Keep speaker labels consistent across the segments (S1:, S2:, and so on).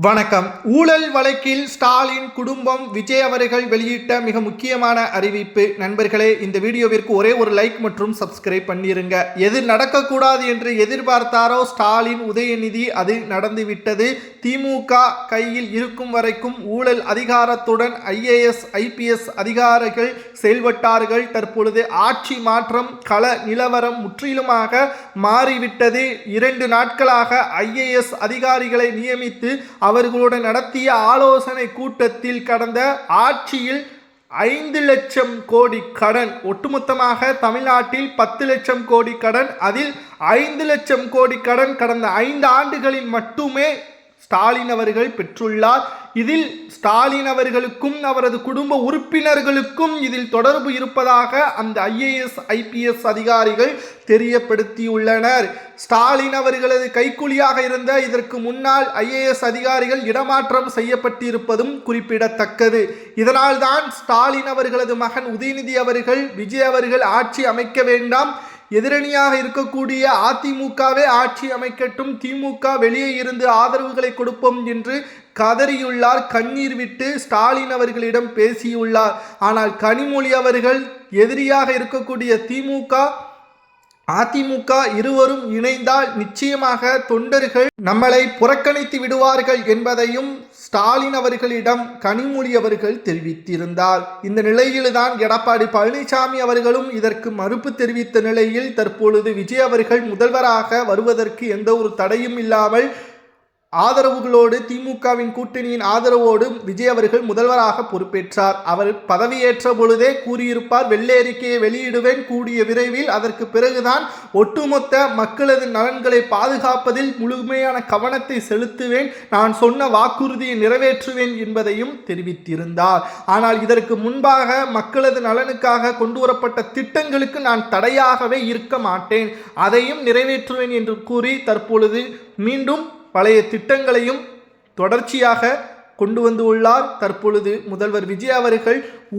S1: வணக்கம். ஊழல் வழக்கில் ஸ்டாலின் குடும்பம் விஜய் அவர்கள் வெளியிட்ட மிக முக்கியமான அறிவிப்பு. நண்பர்களே, இந்த வீடியோவிற்கு ஒரே ஒரு லைக் மற்றும் சப்ஸ்கிரைப் பண்ணிருங்க. எது நடக்கக்கூடாது என்று எதிர்பார்த்தாரோ ஸ்டாலின், உதயநிதி, அது நடந்துவிட்டது. திமுக கையில் இருக்கும் வரைக்கும் ஊழல் அதிகாரத்துடன் IAS IPS அதிகாரிகள் செயல்பட்டார்கள். தற்பொழுது ஆட்சி மாற்றம், கள நிலவரம் முற்றிலுமாக மாறிவிட்டது. 2 நாட்களாக IAS அதிகாரிகளை நியமித்து அவர்களுடன் நடத்திய ஆலோசனை கூட்டத்தில் கடந்த ஆட்சியில் 5 லட்சம் கோடி கடன், ஒட்டுமொத்தமாக தமிழ்நாட்டில் 10 லட்சம் கோடி கடன், அதில் 5 லட்சம் கோடி கடன் கடந்த 5 ஆண்டுகளில் மட்டுமே ஸ்டாலின் அவர்கள் பெற்றுள்ளார். இதில் ஸ்டாலின் அவர்களுக்கும் அவரது குடும்ப உறுப்பினர்களுக்கும் இதில் தொடர்பு இருப்பதாக அந்த IAS IPS அதிகாரிகள் தெரியப்படுத்தியுள்ளனர். ஸ்டாலின் அவர்களது கைக்கூலியாக இருந்த இதற்கு முன்னாள் IAS அதிகாரிகள் இடமாற்றம் செய்யப்பட்டிருப்பதும் குறிப்பிடத்தக்கது. இதனால் தான் ஸ்டாலின் அவர்களது மகன் உதயநிதி அவர்கள், விஜய் அவர்கள் ஆட்சி அமைக்க வேண்டாம், எதிரணியாக இருக்கக்கூடிய அதிமுகவே ஆட்சி அமைக்கட்டும், திமுக வெளியே இருந்து ஆதரவுகளை கொடுப்போம் என்று கதறியுள்ளார். கண்ணீர் விட்டு ஸ்டாலின் அவர்களிடம் பேசியுள்ளார். ஆனால் கனிமொழி அவர்கள் எதிரியாக இருக்கக்கூடிய திமுக அதிமுக இருவரும் இணைந்தால் நிச்சயமாக தொண்டர்கள் நம்மளை புறக்கணித்து விடுவார்கள் என்பதையும் ஸ்டாலின் அவர்களிடம் கனிமொழி அவர்கள் தெரிவித்திருந்தார். இந்த நிலையில்தான் எடப்பாடி பழனிசாமி அவர்களும் இதற்கு மறுப்பு தெரிவித்த நிலையில் தற்பொழுது விஜய் அவர்கள் முதல்வராக வருவதற்கு எந்த ஒரு தடையும் இல்லாமல் ஆதரவுகளோடு, திமுகவின் கூட்டணியின் ஆதரவோடு விஜய் அவர்கள் முதல்வராக பொறுப்பேற்றார். அவர் பதவியேற்ற பொழுதே கூறியிருப்பார், வெள்ளை அறிக்கையை வெளியிடுவேன் கூடிய விரைவில், அதற்கு பிறகுதான் ஒட்டுமொத்த மக்களது நலன்களை பாதுகாப்பதில் முழுமையான கவனத்தை செலுத்துவேன், நான் சொன்ன வாக்குறுதியை நிறைவேற்றுவேன் என்பதையும் தெரிவித்திருந்தார். ஆனால் இதற்கு முன்பாக மக்களது நலனுக்காக கொண்டு வரப்பட்ட திட்டங்களுக்கு நான் தடையாகவே இருக்க மாட்டேன், அதையும் நிறைவேற்றுவேன் என்று கூறி தற்பொழுது மீண்டும் பழைய திட்டங்களையும் தொடர்ச்சியாக கொண்டு வந்து உள்ளார். தற்பொழுது முதல்வர் விஜய் அவர்கள்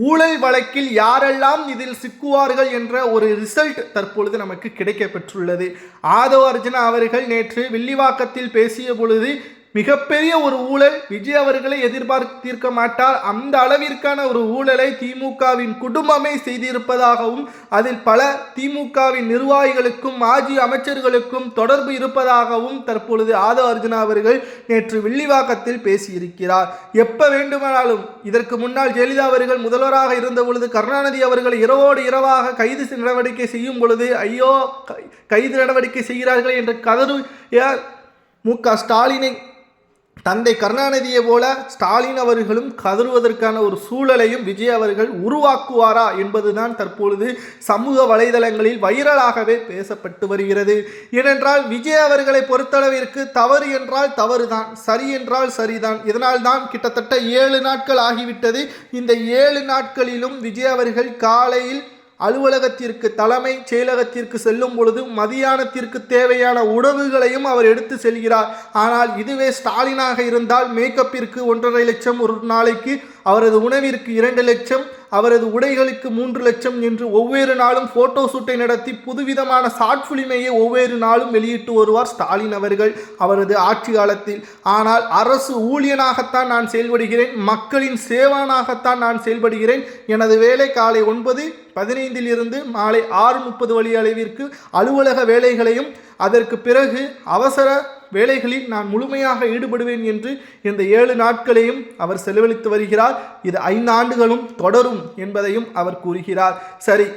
S1: ஊழல் வழக்கில் யாரெல்லாம் இதில் சிக்குவார்கள் என்ற ஒரு ரிசல்ட் தற்பொழுது நமக்கு கிடைக்கப்பெற்றுள்ளது. ஆதவ அர்ஜுனா அவர்கள் நேற்று வில்லிவாக்கத்தில் பேசிய பொழுது மிகப்பெரிய ஒரு ஊழல், விஜய் அவர்களை எதிர்பார்த்திருக்க மாட்டார், அந்த அளவிற்கான ஒரு ஊழலை திமுகவின் குடும்பமே செய்திருப்பதாகவும் அதில் பல திமுகவின் நிர்வாகிகளுக்கும் மாஜி அமைச்சர்களுக்கும் தொடர்பு இருப்பதாகவும் தற்பொழுது ஆதவ அர்ஜுனா அவர்கள் நேற்று வில்லிவாக்கத்தில் பேசியிருக்கிறார். எப்ப வேண்டுமானாலும், இதற்கு முன்னால் ஜெயலலிதா அவர்கள் முதல்வராக இருந்த பொழுது கருணாநிதி அவர்கள் இரவோடு இரவாக கைது நடவடிக்கை செய்யும் பொழுது ஐயோ கைது நடவடிக்கை செய்கிறார்கள் என்று கதறிய MK ஸ்டாலினை, தந்தை கருணாநிதியை போல ஸ்டாலின் அவர்களும் கதறுவதற்கான ஒரு சூழலையும் விஜய் அவர்கள் உருவாக்குவாரா என்பதுதான் தற்பொழுது சமூக வலைதளங்களில் வைரலாகவே பேசப்பட்டு வருகிறது. ஏனென்றால் விஜய் அவர்களை பொறுத்தளவிற்கு தவறு என்றால் தவறுதான், சரி என்றால் சரிதான். இதனால் தான் கிட்டத்தட்ட 7 நாட்கள் ஆகிவிட்டது. இந்த 7 நாட்களிலும் விஜய் அவர்கள் காலையில் அலுவலகத்திற்கு, தலைமை செயலகத்திற்கு செல்லும் பொழுது மதியானத்திற்கு தேவையான உணவுகளையும் அவர் எடுத்து செல்கிறார். ஆனால் இதுவே ஸ்டாலினாக இருந்தால் மேக்கப்பிற்கு 1.5 லட்சம் ஒரு நாளைக்கு, அவரது உணவிற்கு 2 லட்சம், அவரது உடைகளுக்கு 3 லட்சம் என்று ஒவ்வொரு நாளும் போட்டோ ஷூட்டை நடத்தி புதுவிதமான ஷார்ட் ஃபிலிமையை ஒவ்வொரு நாளும் வெளியிட்டு வருவார் ஸ்டாலின் அவர்கள் அவரது ஆட்சி காலத்தில். ஆனால் அரசு ஊழியனாகத்தான் நான் செயல்படுகிறேன், மக்களின் சேவனாகத்தான் நான் செயல்படுகிறேன், எனது வேலை காலை 9:15 மாலை 6:30 வழி அளவிற்கு அலுவலக வேலைகளையும் அதற்கு பிறகு அவசர வேலைகளில் நான் முழுமையாக ஈடுபடுவேன் என்று இந்த 7 நாட்களையும் அவர் செலவழித்து வருகிறார். இது 5 ஆண்டுகளும் தொடரும் என்பதையும் அவர் கூறுகிறார். சரி,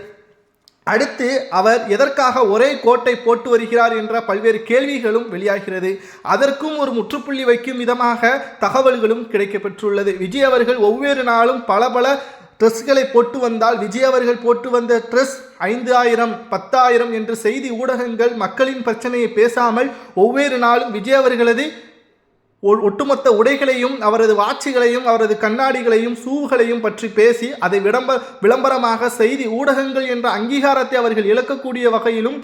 S1: அடுத்து அவர் எதற்காக ஒரே கோட்டை போட்டு வருகிறார் என்ற பல்வேறு கேள்விகளும் வெளியாகிறது. அதற்கும் ஒரு முற்றுப்புள்ளி வைக்கும் விதமாக தகவல்களும் கிடைக்கப்பெற்றுள்ளது. விஜய் அவர்கள் ஒவ்வொரு நாளும் பல ட்ரெஸ்களை போட்டு வந்தால், விஜய் அவர்கள் போட்டு வந்த ட்ரெஸ் 5,000 10,000 என்று செய்தி ஊடகங்கள் மக்களின் பிரச்சனையை பேசாமல் ஒவ்வொரு நாளும் விஜய் அவர்களது ஒட்டுமொத்த உடைகளையும், அவரது வாட்சுகளையும், அவரது கண்ணாடிகளையும், ஷூகளையும் பற்றி பேசி அதை விளம்பரமாக செய்தி ஊடகங்கள் என்ற அங்கீகாரத்தை அவர்கள் இழக்கக்கூடிய வகையிலும்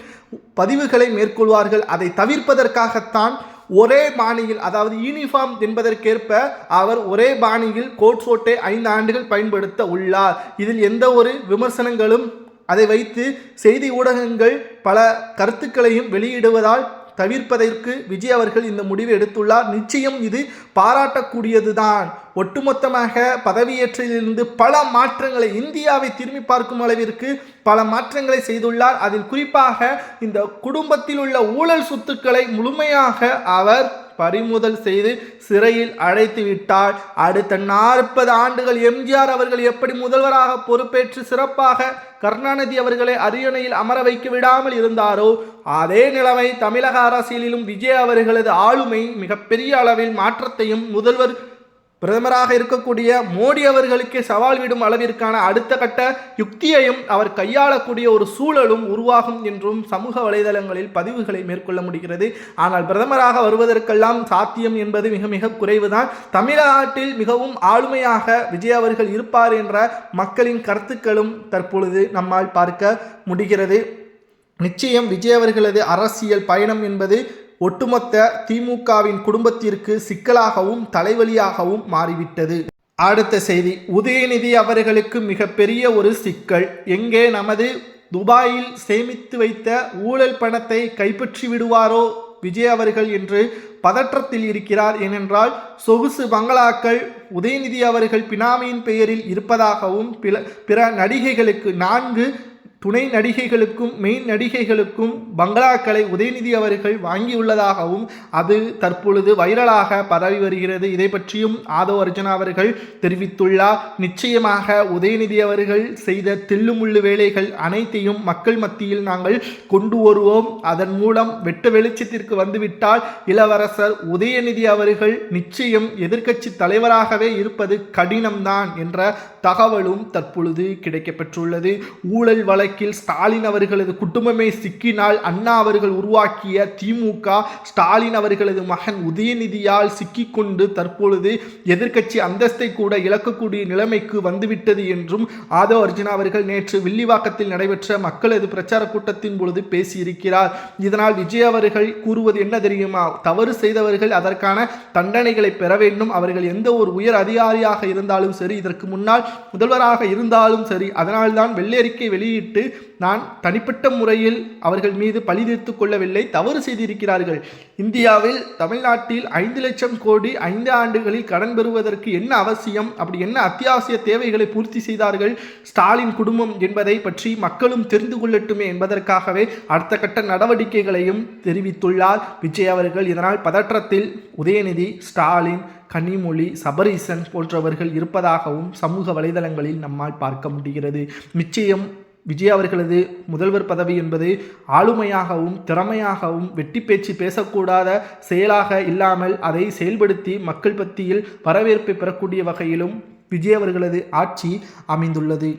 S1: பதிவுகளை மேற்கொள்வார்கள். அதை தவிர்ப்பதற்காகத்தான் ஒரே பாணியில், அதாவது யூனிஃபார்ம் என்பதற்கேற்ப அவர் ஒரே பாணியில் கோட் ஷூட்டை 5 ஆண்டுகள் பயன்படுத்த உள்ளார். இதில் எந்த ஒரு விமர்சனங்களும், அதை வைத்து செய்தி ஊடகங்கள் பல கருத்துக்களையும் வெளியிடுவதால் தவிர்ப்பதற்கு விஜய் அவர்கள் இந்த முடிவை எடுத்துள்ளார். நிச்சயம் இது பாராட்டக்கூடியதுதான். ஒட்டுமொத்தமாக பதவியேற்றிலிருந்து பல மாற்றங்களை, இந்தியாவை திரும்பி பார்க்கும் அளவிற்கு பல மாற்றங்களை செய்துள்ளார். அதில் குறிப்பாக இந்த குடும்பத்தில் உள்ள ஊழல் சொத்துக்களை முழுமையாக அவர் பறிமுதல் செய்து சிறையில் அடைத்து விட்டார். அடுத்த 40 ஆண்டுகள் எம்ஜிஆர் அவர்கள் எப்படி முதல்வராக பொறுப்பேற்று சிறப்பாக கருணாநிதி அவர்களை அரியணையில் அமர வைக்க விடாமல் இருந்தாரோ, அதே நிலைமை தமிழக அரசியலிலும் விஜய் அவர்களது ஆளுமை மிகப்பெரிய அளவில் மாற்றத்தையும் பிரதமராக இருக்கக்கூடிய மோடி அவர்களுக்கே சவால் விடும் அளவிற்கான அடுத்த கட்ட யுக்தியையும் அவர் கையாளக்கூடிய ஒரு சூழலும் உருவாகும் என்றும் சமூக வலைதளங்களில் பதிவுகளை மேற்கொள்ள முடிகிறது. ஆனால் பிரதமராக வருவதற்கெல்லாம் சாத்தியம் என்பது மிக மிக குறைவுதான். தமிழ்நாட்டில் மிகவும் ஆளுமையாக விஜய் அவர்கள் இருப்பார் என்ற மக்களின் கருத்துக்களும் தற்பொழுது நம்மால் பார்க்க முடிகிறது. நிச்சயம் விஜய் அவர்களது அரசியல் பயணம் என்பது ஒட்டுமொத்த திமுகவின் குடும்பத்திற்கு சிக்கலாகவும் தலைவலியாகவும் மாறிவிட்டது. அடுத்த செய்தி, உதயநிதி அவர்களுக்கு மிகப்பெரிய ஒரு சிக்கல். எங்கே நமது துபாயில் சேமித்து வைத்த ஊழல் பணத்தை கைப்பற்றி விடுவாரோ விஜய் அவர்கள் என்று பதற்றத்தில் இருக்கிறார். ஏனென்றால் சொகுசு பங்களாக்கள் உதயநிதி அவர்கள் பினாமியின் பெயரில் இருப்பதாகவும் பிற நடிகைகளுக்கு 4 துணை நடிகைகளுக்கும் மெயின் நடிகைகளுக்கும் பங்களாக்களை உதயநிதி அவர்கள் வாங்கியுள்ளதாகவும் அது தற்பொழுது வைரலாக பரவி வருகிறது. இதை பற்றியும் ஆதவ் அர்ஜுனா அவர்கள் தெரிவித்துள்ளார். நிச்சயமாக உதயநிதி அவர்கள் செய்த தில்லுமுள்ளு வேலைகள் அனைத்தையும் மக்கள் மத்தியில் நாங்கள் கொண்டு வருவோம். அதன் மூலம் வெட்ட வெளிச்சத்திற்கு வந்துவிட்டால் இளவரசர் உதயநிதி அவர்கள் நிச்சயம் எதிர்க்கட்சி தலைவராகவே இருப்பது கடினம்தான் என்ற தகவலும் தற்பொழுது கிடைக்கப்பெற்றுள்ளது. ஊழல் வழக்கில் ஸ்டாலின் அவர்களது குடும்பமே சிக்கினால் அண்ணா அவர்கள் உருவாக்கிய திமுக ஸ்டாலின் அவர்களது மகன் உதயநிதியால் சிக்கிக்கொண்டு தற்பொழுது எதிர்க்கட்சி அந்தஸ்தை கூட இழக்கக்கூடிய நிலைமைக்கு வந்துவிட்டது என்றும் ஆதவ் அர்ஜுனா அவர்கள் நேற்று வில்லிவாக்கத்தில் நடைபெற்ற மக்களது பிரச்சார கூட்டத்தின் பொழுது பேசியிருக்கிறார். இதனால் விஜய் அவர்கள் கூறுவது என்ன தெரியுமா? தவறு செய்தவர்கள் அதற்கான தண்டனைகளை பெற வேண்டும். அவர்கள் எந்த ஒரு உயர் அதிகாரியாக இருந்தாலும் சரி, இதற்கு முன்னால் முதல்வராக இருந்தாலும் சரி, அதனால்தான் வெள்ளை வெளியிட்டு நான் தனிப்பட்ட முறையில் அவர்கள் மீது பழி தீர்த்துக் கொள்ளவில்லை, தவறு செய்திருக்கிறார்கள். இந்தியாவில் தமிழ்நாட்டில் 5 லட்சம் கோடி 5 ஆண்டுகளில் கடன் பெறுவதற்கு என்ன அவசியம், அப்படி என்ன அத்தியாவசிய தேவைகளை பூர்த்தி செய்தார்கள் ஸ்டாலின் குடும்பம் என்பதை பற்றி மக்களும் தெரிந்து கொள்ளட்டுமே என்பதற்காகவே அடுத்த கட்ட நடவடிக்கைகளையும் தெரிவித்துள்ளார் விஜய் அவர்கள். இதனால் பதற்றத்தில் உதயநிதி, ஸ்டாலின், கனிமொழி, சபரீசன் போன்றவர்கள் இருப்பதாகவும் சமூக வலைதளங்களில் நம்மால் பார்க்க முடிகிறது. நிச்சயம் விஜய் அவர்களது முதல்வர் பதவி என்பது ஆளுமையாகவும் திறமையாகவும் வெட்டி பேச்சு பேசக்கூடாத செயலாக இல்லாமல் அதை செயல்படுத்தி மக்கள் மத்தியில் வரவேற்பை பெறக்கூடிய வகையிலும் விஜய் அவர்களது ஆட்சி அமைந்துள்ளது.